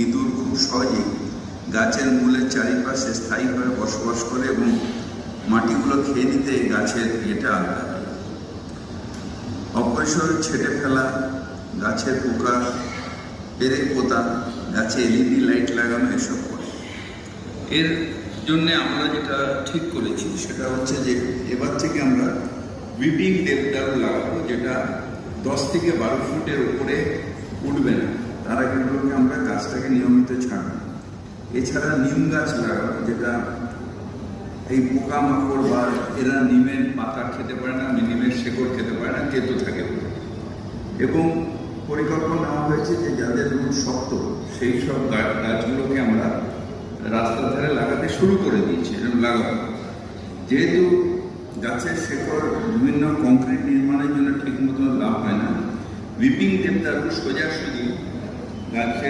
ইঁদুর খুব সহজেই গাছের মূলের চারিপাশে স্থায়ীভাবে বসবাস করে এবং মাটিগুলো খেয়ে নিতে গাছের এটা আলাদা। অপরিসর ছেটে ফেলা, গাছের পোকা, পেরেক পোতা, গাছে এলইডি লাইট লাগানো, এসব করে। এর জন্যে আমরা যেটা ঠিক করেছি সেটা হচ্ছে যে এবার থেকে আমরা উইপিং দেবদারু লাগাবো, যেটা 10 থেকে 12 ফুটের উপরে উঠবে না, তারা কিন্তু আমরা গাছটাকে নিয়মিত ছাড়বো। এছাড়া নিম গাছ লাগাবো, যেটা এই পোকামাকড় বা এরা নিমের পাতা খেতে পারে না, নিমের শেকড় খেতে পারে না, তেতো থাকে। এবং পরিকল্পনা নেওয়া হয়েছে যে যাদের রুট শক্ত সেই সব গাছগুলোকে আমরা রাস্তার ধারে লাগাতে শুরু করে দিয়েছি এবং লাগাবো। যেহেতু গাছের শেকড় বিভিন্ন কংক্রিট নির্মাণের জন্য ঠিক মতো লাভ হয় না, উইপিং দেবদারু সোজাসুজি গাছের